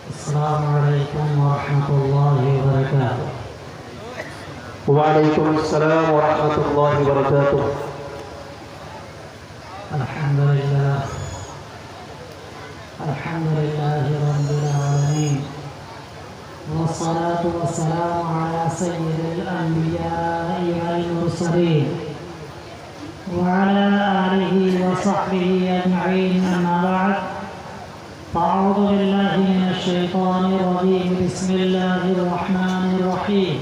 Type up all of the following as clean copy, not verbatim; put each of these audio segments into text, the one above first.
السلام علیکم ورحمۃ اللہ وبرکاتہ۔ وعلیکم السلام ورحمۃ اللہ وبرکاتہ۔ الحمدللہ رب العالمین، والصلاة والسلام على سید الانبیاء والمرسلین وعلى آلہ وصحبہ اجمعین، اما بعد، فاعوذ باللہ من الشیطان الرجیم، بسم اللہ الرحمن الرحیم۔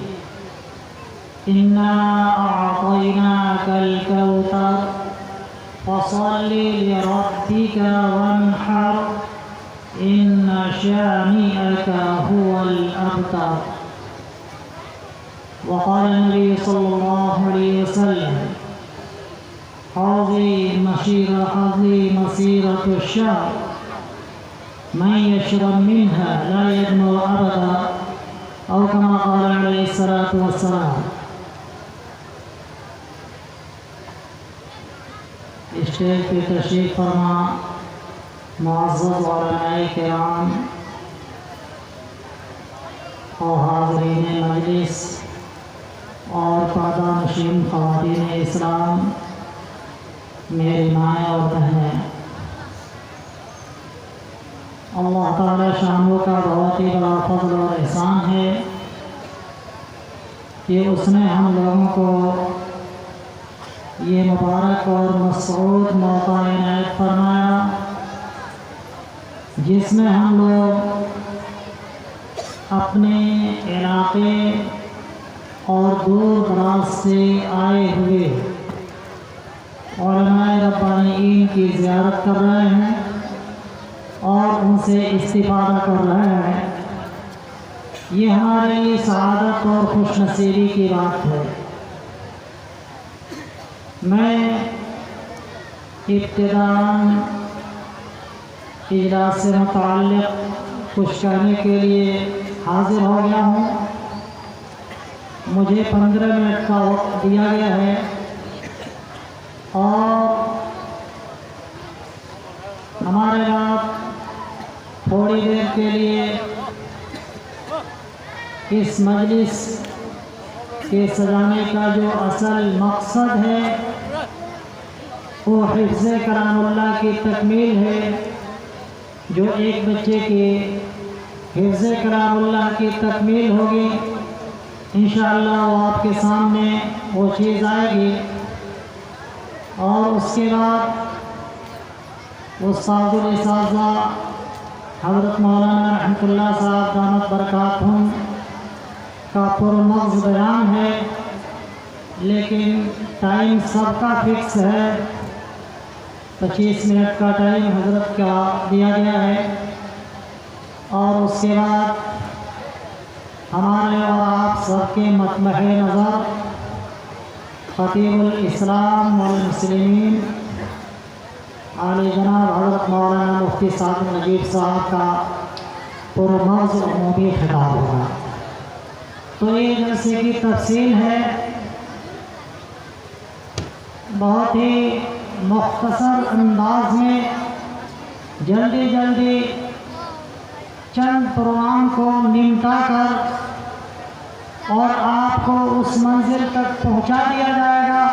إنا أعطيناك الكوثر فصل لربك وانحر إن شانئك هو الأبتر۔ وقال النبي صلى الله عليه وسلم: حوضي مسيرة الشهر، من يشرب منها لا يظمأ أبدا، أو كما قال عليه الصلاة والسلام۔ اسٹیج پہ تشریف فرما معزز علماء کرام اور حاضرین مجلس اور پردہ نشین خواتین اسلام، میری مائیں اور بہنیں، اللہ تعالی شانوں کا بہت ہی بڑا فضل اور احسان ہے کہ اس نے ہم لوگوں کو یہ مبارک اور مسعود موقع عنایت فرمایا، جس میں ہم لوگ اپنے علاقے اور دور دراز سے آئے ہوئے علماء ربانیین کی زیارت کر رہے ہیں اور ان سے استفادہ کر رہے ہیں۔ یہ ہمارے لیے سعادت اور خوش نصیبی کی بات ہے۔ میں ابتداءً اجلاس سے متعلق کچھ کہنے کے لیے حاضر ہو گیا ہوں۔ مجھے 15 منٹ کا وقت دیا گیا ہے اور ہمارے بعد تھوڑی دیر کے لیے اس مجلس کے سجانے کا جو اصل مقصد ہے وہ حفظ کلام اللہ کی تکمیل ہے۔ جو ایک بچے کی حفظ کلام اللہ کی تکمیل ہوگی، انشاءاللہ وہ آپ کے سامنے وہ چیز آئے گی، اور اس کے بعد استاد الاساتذہ حضرت مولانا رحمۃ اللہ صاحب دامت برکاتہم کا پرمغز بیان ہے، لیکن ٹائم سب کا فکس ہے۔ 25 منٹ کا ٹائم حضرت کا دیا گیا ہے، اور اس کے بعد ہمارے اور آپ سب کے مطمع نظر خطیب الاسلام والمسلمین عالی جناب حضرت مولانا مفتی سعد نجیب صاحب کا پرمغز عمومی خطاب ہوگا۔ تو یہ جلسے کی تفصیل ہے، بہت ہی مختصر انداز میں جلدی چند پروگرام کو نمٹا کر اور آپ کو اس منزل تک پہنچا دیا جائے گا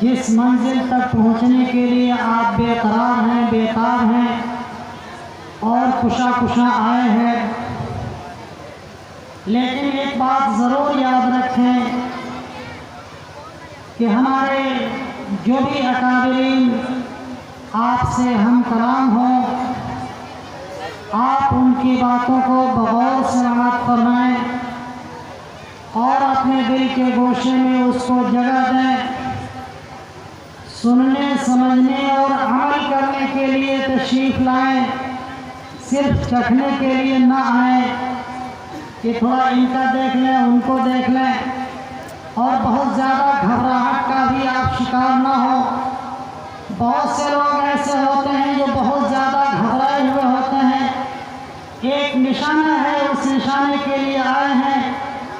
جس منزل تک پہنچنے کے لیے آپ بے قرار ہیں، بیتاب ہیں اور کشا آئے ہیں۔ لیکن ایک بات ضرور یاد رکھیں کہ ہمارے جو بھی اکابرین آپ سے ہم کلام ہوں، آپ ان کی باتوں کو بغور سماعت فرمائیں اور اپنے دل کے گوشے میں اس کو جگہ دیں۔ سننے، سمجھنے اور عمل کرنے کے لیے تشریف لائیں، صرف چکھنے کے لیے نہ آئیں کہ تھوڑا ان کا دیکھ لیں، ان کو دیکھ لیں، اور بہت زیادہ گھبراہٹ کا بھی آپ شکار نہ ہو۔ بہت سے لوگ ایسے ہوتے ہیں جو بہت زیادہ گھبرائے ہوئے ہوتے ہیں، ایک نشانہ ہے، اس نشانے کے لیے آئے ہیں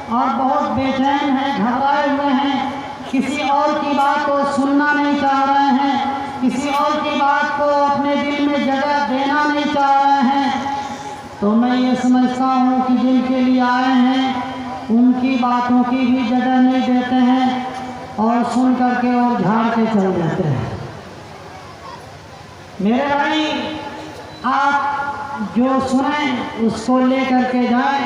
اور بہت بے چین ہیں، گھبرائے ہوئے ہیں، کسی اور کی بات کو سننا نہیں چاہ رہے ہیں، کسی اور کی بات کو اپنے دل میں جگہ دینا نہیں چاہ رہے ہیں۔ تو میں یہ سمجھتا ہوں کہ جن کے لیے آئے ہیں ان کی باتوں کی بھی جگہ نہیں دیتے ہیں اور سن کر کے اور جھاڑ کے چل جاتے ہیں۔ میرے بھائی، آپ جو سنیں اس کو لے کر کے جائیں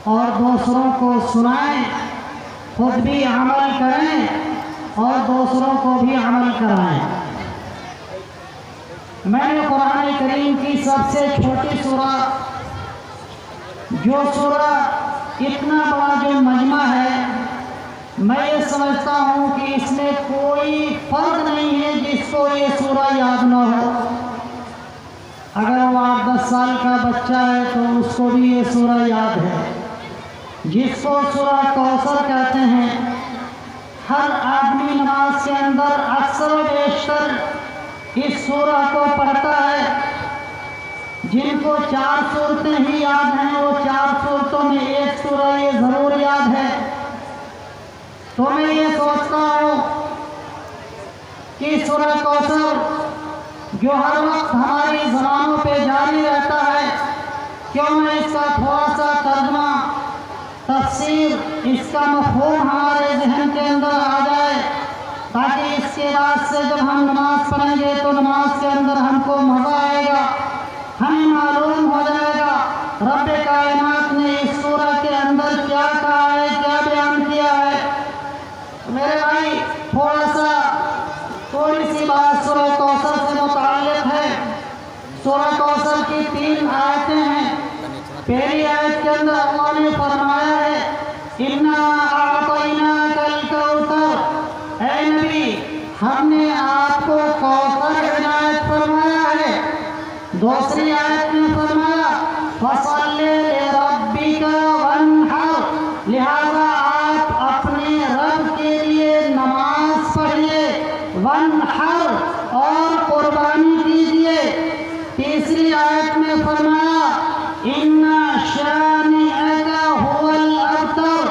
اور دوسروں کو سنائیں، خود بھی عمل کریں اور دوسروں کو بھی عمل کرائیں۔ میں نے قرآن کریم کی سب سے چھوٹی سورہ، جو سورہ اتنا بڑا جو مجمع ہے، میں یہ سمجھتا ہوں کہ اس میں کوئی فرد نہیں ہے جس کو یہ سورہ یاد نہ ہو۔ اگر وہ 8-10 سال کا بچہ ہے تو اس کو بھی یہ سورہ یاد ہے، جس کو سورہ کوثر کہتے ہیں۔ ہر آدمی نماز کے اندر اکثر و بیشتر اس سورہ کو پڑھتا ہے۔ جن کو 4 سورتیں ہی یاد ہیں وہ 4 سورتوں میں ایک سورہ یہ ضرور یاد ہے۔ تو میں یہ سوچتا ہوں کہ سورہ کوثر جو ہر وقت ہماری زبانوں پہ جاری رہتا ہے، کیوں نہ اس کا تھوڑا سا ترجمہ، تفسیر، اس کا مفہوم ہمارے ذہن کے اندر آ جائے، تاکہ اس کے بعد سے جب ہم نماز پڑھیں گے تو نماز کے اندر ہم کو مزہ آئے گا، ہمیں معلوم ہو جائے گا رب کائنات نے اس سورہ کے اندر کیا کہا ہے، کیا بیان کیا ہے۔ میرے بھائی، تھوڑی سی بات سورہ کوثر سے متعلق ہے۔ سورہ کوثر کی 3 آیتیں ہیں۔ پہلی آیت کے اندر اللہ نے فرمایا ہے اِنَّا أَعْطَيْنَاكَ الْكَوْثَرَ، اے نبی ہم نے آپ کو کوثر عنایت فرمایا ہے۔ دوسری آیت میں فرمایا فَصَلِّ لِرَبِّكَ وَانْحَرْ، لہذا آپ اپنے رب کے لیے نماز پڑھیے، وَانْحَرْ، اور قربانی کیجیے۔ تیسری آیت میں فرمایا إِنَّ شَانِئَكَ هُوَ الْأَبْتَرُ،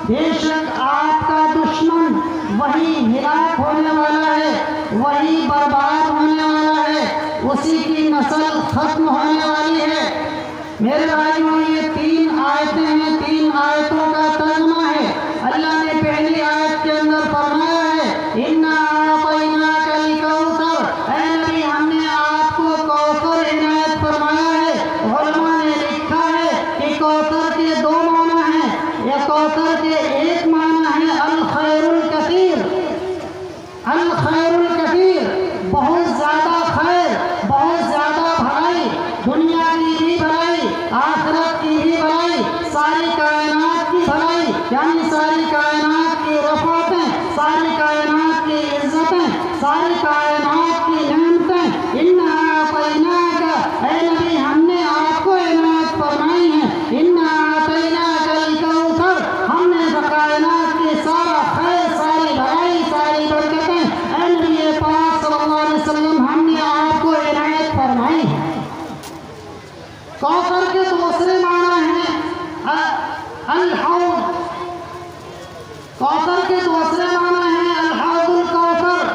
بے شک آپ کا دشمن وہی ہلاک ہونے والا ہے، وہی برباد ہونے والا ہے، اسی کی نسل ختم ہونے والی ہے۔ میرے بھائیوں، یہ 3 آیتیں ہیں، 3 آیتوں کا ترجمہ ہے۔ اللہ نے پہلی آیت کے اندر فرمایا ہے اِنَّا أَعْطَيْنَاكَ الْكَوْثَرَ، اے نبی ہم نے آپ کو کوثر عنایت فرمایا ہے۔ علماء نے لکھا ہے کہ کوثر کے 2 معنی ہیں۔ یہ کوثر کے ایک معنی ہے الخیر الکثیر، الخیر الکثیر، بہت زیادہ خیر، بہت زیادہ بھلائی، دنیا کی بھی بھلائی، آخرت کی بھی بھلائی، ساری کائنات کی بھلائی، یعنی ساری کائنات کی رفعتیں، ساری کائنات کی عزتیں، ساری کائنات کی نعمتیں۔ اِنَّا أَعْطَيْنَاكَ، اے نبی ہم نے آپ کو عنایت فرمائی ہے۔ اِنَّا أَعْطَيْنَاكَ الْكَوْثَرَ، ہم نے کائنات کی سارا خیر، ساری بھلائی، ساری برکتیں اے نبی پاک صلی اللہ علیہ وسلم ہم نے آپ کو عنایت فرمائی ہے۔ کوثر کے دوسرے معنی ہیں الحوض، کوثر کے دوسرے معنی ہیں الحوض الکوثر،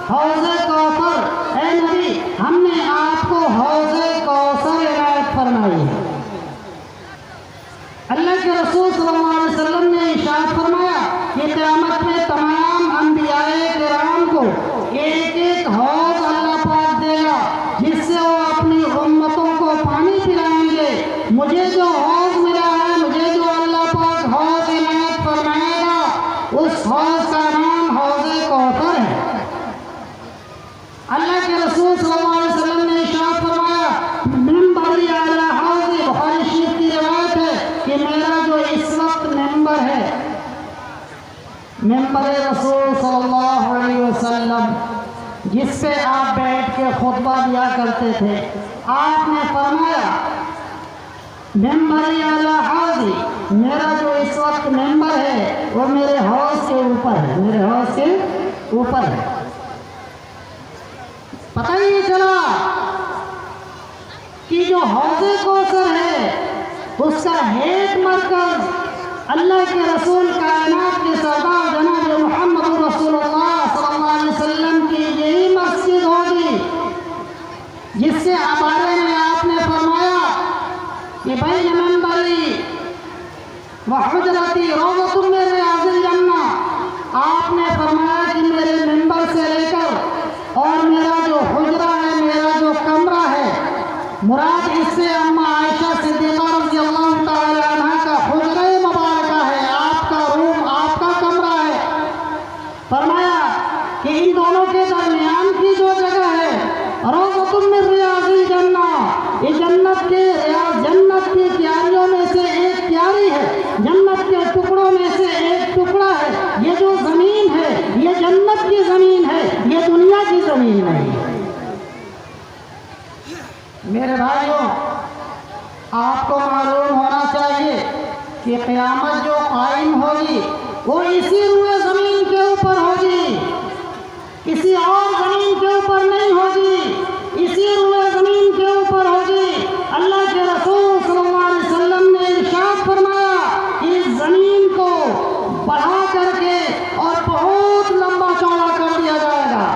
حوض کوثر، اے نبی ہم نے آپ کو حوض کوثر عنایت فرمائی ہے۔ اللہ کے رسول صلی اللہ علیہ وسلم نے ارشاد فرمایا کہ قیامت میں تمام انبیاء کرام کو ایک ایک حوض اللہ پاک دے گا، جس سے وہ اپنی امتوں کو پانی پلائیں گے۔ مجھے جو حوض ملا ہے، مجھے جو اللہ پاک حوض عنایت فرمائے گا، اس حوض کا نام حوض کوثر ہے۔ اللہ کے رسول صلی اللہ علیہ وسلم نے ارشاد فرمایا منبری علی حوض، بخاری شریف کی روایت ہے کہ میرا جو اس وقت منبر ہے، منبر رسول صلی اللہ علیہ وسلم، جس پہ آپ بیٹھ کے خطبہ دیا کرتے تھے، آپ نے فرمایا منبری علی حوض، میرا جو اس وقت منبر ہے وہ میرے حوض کے اوپر ہے، میرے حوض کے اوپر ہے۔ پتہ ہی نہیں چلا کہ جو حوض کوثر ہے اس کا ایک مرکز اللہ کے رسول کائنات کے سردار جناب محمد رسول اللہ صلی اللہ علیہ وسلم کی یہی مسجد ہوگی، جس سے بارے میں آپ نے فرمایا کہ بین منبری و حجرتی روضۃ من ریاض الجنہ، آپ نے فرمایا کہ میرے منبر سے لے کر اور میرا جو حجرہ ہے، میرا جو کمرہ ہے، مراد اس سے اما عائشہ صدیقہ رضی اللہ تعالی عنہ کا حجرہ مبارکہ ہے، آپ کا روم، آپ کا کمرہ ہے۔ فرمایا کہ ان دونوں کے درمیان کی جو جگہ ہے، روضۃ من ریاض الجنہ، یہ جنت کی کیاریوں میں سے ایک کیاری ہے، جنت کے ٹکڑوں میں سے ایک ٹکڑا ہے۔ یہ جو زمین ہے یہ جنت کی زمین ہے، یہ دنیا کی زمین نہیں ہے۔ میرے بھائیوں، آپ کو معلوم ہونا چاہیے کہ قیامت جو قائم ہوگی وہ اسی روئے زمین کے اوپر ہوگی، کسی اور زمین کے اوپر نہیں ہوگی، اسی روئے زمین کے اوپر ہوگی۔ اللہ کے رسول صلی اللہ علیہ وسلم نے ارشاد فرمایا کہ اس زمین کو بڑھا کر کے اور بہت لمبا چوڑا کر دیا جائے گا۔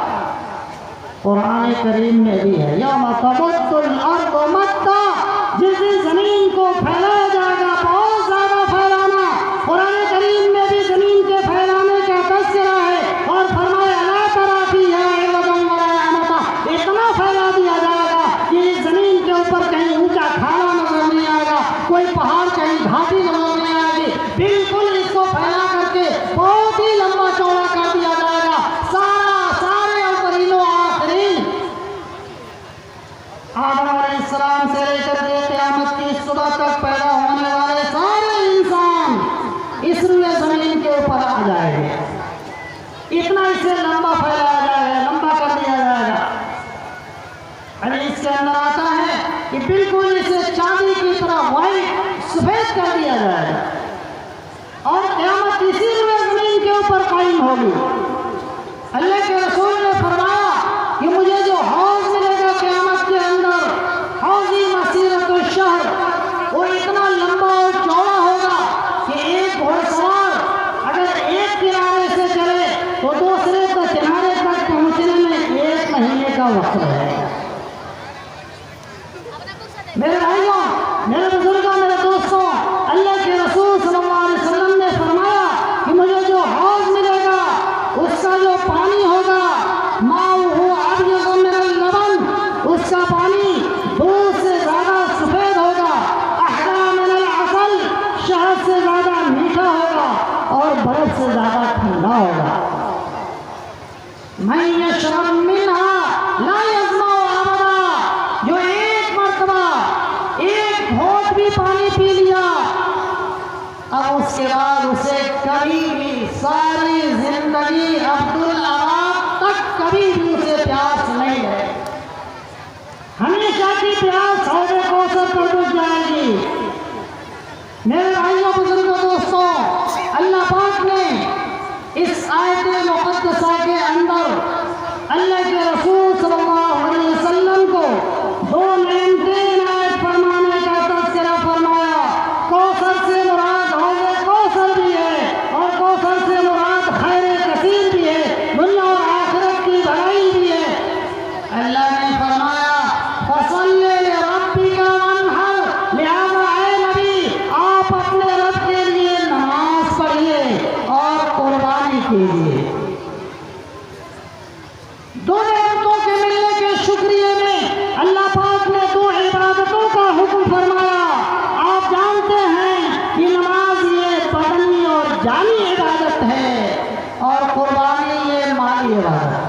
قرآن کریم میں بھی ہے یوم تبدل الارض مدا، جس دن زمین کو پھیلایا جائے گا، بہت زیادہ پھیلانا۔ قرآن کریم میں بھی زمین کے پھیلانے کا تذکرہ ہے، اور فرمایا لا تری فیہا عوجا ولا امتا، اتنا پھیلا دیا جائے گا کہ اس زمین کے اوپر کہیں اونچا کھانا نظر نہیں آئے گا، کوئی پہاڑ کہیں گھاٹی نظر نہیں آئے گی، بالکل اس کو پھیلا کر کے بہت ہی لمبا چوڑا کر دیا جائے گا۔ سارے اولین و آخرین، آدم علیہ السلام سے لے کر کے قیامت کی صبح تک پیدا ہونے والے سارے انسان اس روئے زمین کے اوپر آ جائیں گے، اتنا اسے لمبا پھیلایا جائے گا، لمبا کر دیا جائے گا۔ حدیث کے اندر آتا ہے کہ بالکل اسے چاندی کی طرح وائٹ سفید کر دیا جائے گا، اور قیامت اسی روئے زمین کے اوپر قائم ہوگی۔ اللہ کے رسول نے فرمایا کہ مجھے جو حوض ملے گا قیامت کے اندر، حوضی مسیرۃ الشہر، وہ اتنا لمبا اور چوڑا ہوگا کہ ایک گھوڑ سوار اگر ایک کنارے سے چلے تو دوسرے کنارے تک پہنچنے میں 1 مہینے کا وقت رہے گا۔ میرے بھائیوں، میرے بزرگوں، میرے دوستوں، اللہ کے رسول صلی اللہ علیہ وسلم نے فرمایا کہ مجھے جو حوض ملے گا اس کا جو پانی ہوگا، ماؤہ ابیض من اللبن، اس کا پانی دودھ سے زیادہ سفید ہوگا، احلی من العسل، شہد سے زیادہ میٹھا ہوگا، اور برف سے زیادہ ٹھنڈا ہوگا۔ من یشرب منها لا یظمأ ابدا، جو ایک مرتبہ ایک گھونٹ بھی پانی پی لیا، اب اس کے بعد اسے کبھی بھی ساری زندگی عبدالآباد تک کبھی بھی اسے پیاس نہیں ہے، ہمیشہ کی پیاس حوض کوثر پر بجھ جائے گی۔ میرے بھائیوں، بزرگوں، دوستوں، اللہ پاک نے اس آیت مقدسہ کے اندر اللہ کے رسول صلی اللہ علیہ وسلم کو 2 نعمتیں عنایت فرمانے کا تذکرہ فرمایا۔ کوثر سے مراد حوض کوثر بھی ہے، اور کوثر سے مراد خیر کثیر بھی ہے، دنیا اور آخرت کی بھلائی بھی ہے۔ اللہ نے فرمایا فَصَلِّ لِرَبِّكَ وَانْحَرْ، لہذا اے نبی آپ اپنے رب کے لیے نماز پڑھیے اور قربانی کیجیے۔ 2 نعمتوں کے ملنے کے شکریہ میں اللہ پاک نے 2 عبادتوں کا حکم فرمایا۔ آپ جانتے ہیں کہ نماز یہ بدنی اور جانی عبادت ہے، اور قربانی یہ مالی عبادت،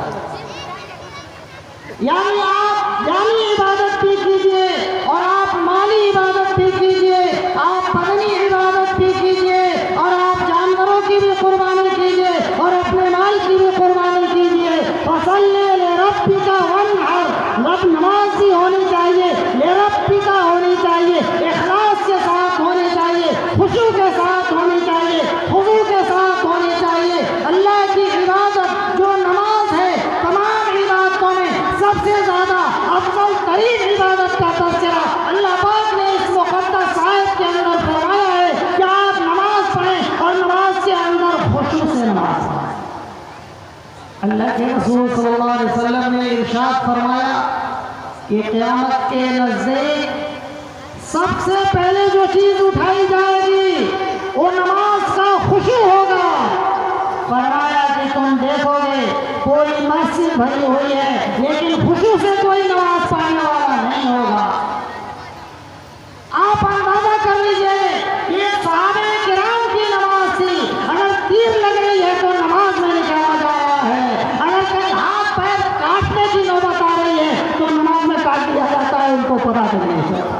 یعنی آپ جانی عبادت بھی کیجیے اور آپ مالی عبادت بھی کیجیے، آپ بدنی عبادت بھی کیجیے اور آپ جانوروں کی بھی قربانی کیجیے اور اپنے مال کی بھی قربانی کیجیے۔ فَصَلِّ لِرَبِّكَ وَانْحَرْ، رب نماز بھی ہونی چاہیے، لِرَبِّكَ ہونی چاہیے، اخلاص کے ساتھ ہونی چاہیے، خشوع کے ساتھ ہونی چاہیے، خضوع کے ساتھ ہونی چاہیے۔ اللہ کی عبادت جو نماز ہے، تمام عبادتوں میں سب سے زیادہ افضل ترین عبادت کا تذکرہ اللہ پاک نے اس مقدس آیت کے اندر فرمایا ہے کہ آپ نماز پڑھیں اور نماز کے اندر خشوع سے نماز پڑھیں۔ اللہ کے رسول صلی اللہ علیہ وسلم نے ارشاد فرمایا کہ قیامت کے نزدیک سب سے پہلے جو چیز اٹھائی جائے گی وہ نماز کا خشوع ہوگا۔ فرمایا کہ تم دیکھو گے کوئی مسجد بھری ہوئی ہے لیکن خشوع سے کوئی نماز پڑھنے والا نہیں ہوگا۔ آپ اندازہ کر لیجئے یہ صحابہ کرام کی نماز تھی۔ اگر تیر لگ رہی ہے تو نماز میں نکالا جا رہا ہے، اگر کہیں ہاتھ پیر کاٹنے کی نوبت آ رہی ہے تو نماز میں کاٹ دیا جاتا ہے، ان کو پتہ نہیں چلتا۔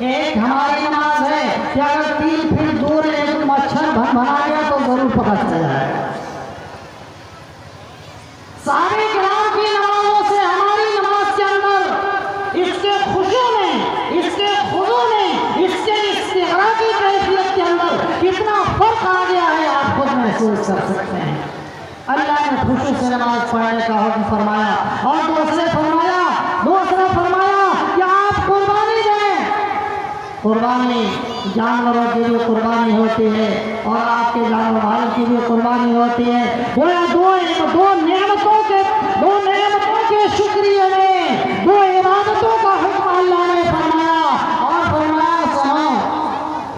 ایک ہماری نماز ہے کہ اگر 3 فٹ دور ایک مچھر بنا گیا تو ضرور پتہ چل جائے گا۔ صحابہ کرام کی نمازوں سے ہماری نماز کے اندر اس کے خشوع میں، اس کے خضوع میں، اس کے استغراق کی کیفیت کے اندر کتنا فرق آ گیا ہے آپ خود محسوس کر سکتے ہیں۔ اللہ نے خشوع سے نماز پڑھنے کا حکم فرمایا اور دوسرا فرمایا کہ آپ قربانی دیں۔ قربانی جانوروں کی بھی قربانی ہوتی ہے اور آپ کے جان و مال کی بھی قربانی ہوتی ہے۔ گویا دو نعمتوں کے شکریہ میں 2 عبادتوں کا حکم اللہ نے فرمایا اور فرمایا سنو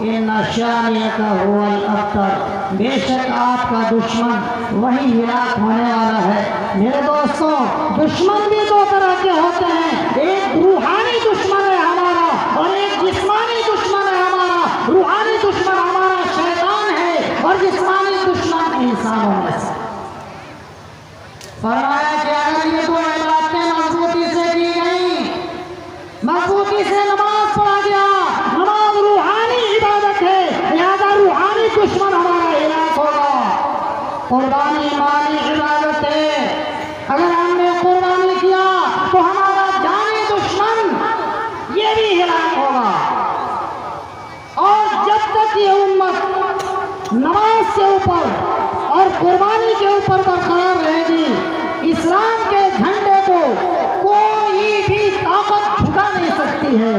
ان شانئک هو الابتر، بے شک آپ کا دشمن وہی ہلاک ہونے والا ہے۔ میرے دوستوں، دشمن بھی 2 طرح کے ہوتے ہیں، ایک روحانی دشمن ہے ہمارا اور ایک جسمانی دشمن ہے ہمارا۔ روحانی دشمن ہمارا شیطان ہے اور جسمانی دشمن انسانوں میں سے۔ فرمایا کہ اگر یہ 2 عبادتیں مضبوطی سے کی گئیں، مضبوطی سے نماز پڑھا گیا، نماز روحانی عبادت ہے، لہذا روحانی دشمن ہمارا ہلاک ہوگا۔ قربانی مالی عبادت ہے، اگر ہم نے قربانی کیا تو ہمارا جانی دشمن یہ بھی ہلاک ہوگا۔ اور جب تک یہ امت نماز کے اوپر اور قربانی کے اوپر برقرار رہے گی، اسلام کے جھنڈے کو کوئی بھی طاقت جھکا نہیں سکتی ہے۔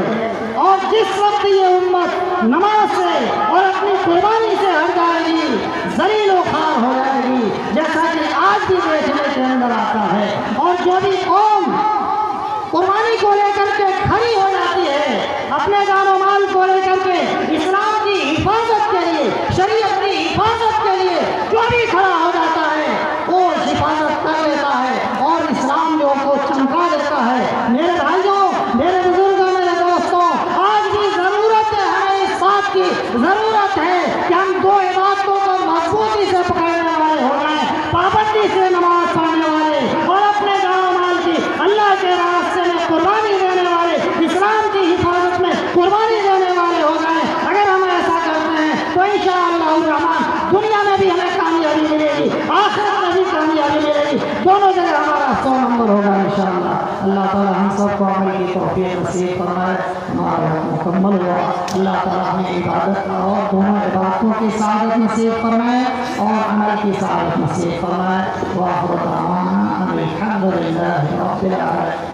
اور جس وقت یہ امت نماز سے اور اپنی قربانی سے ہٹ جائے گی، ذلیل و خوار ہو جائے گی، جیسا کہ آج بھی دیکھنے کے اندر آتا ہے۔ اور جو بھی قوم قربانی کو لے کر کے کھڑی ہو جاتی ہے، اپنے جان و مال کو لے کر کے اسلام کی حفاظت کے لیے، شریعت کی حفاظت کے لیے جو بھی کھڑا ہو جاتا ہے وہ حفاظت کر لیتا ہے اور اسلام جو کو چمکا دیتا ہے۔ میرے بھائیوں، میرے بزرگوں، میرے دوستوں، آج بھی ضرورت ہے، ہمیں اس بات کی ضرورت ہے کہ ہم 2 عبادتوں کو مضبوطی سے پکڑنے والے ہو جائیں، پابندی سے نماز پڑھنے والے اور اپنے جان و مال کی اللہ کے راستے میں قربانی دینے والے، اسلام کی حفاظت میں قربانی دینے والے ہو جائیں۔ اگر ہم ایسا کرتے ہیں تو انشاءاللہ الرحمن دنیا میں بھی ہمیں کامیابی ملے گی، آخرت میں بھی کامیابی ملے گی، دونوں جگہ ہمارا 100 نمبر ہوگا انشاءاللہ۔ اللہ تعالی ہم سب کو عمل کی توفیق نصیب فرمائے، ہمارا مکمل ہوا۔ اللہ تعالی ہمیں عبادت کا اور دونوں عبادتوں کی سعادت نصیب فرمائے اور عمل کی سعادت نصیب فرمائے۔ وآخر دعوانا ان الحمد للہ رب العالمین۔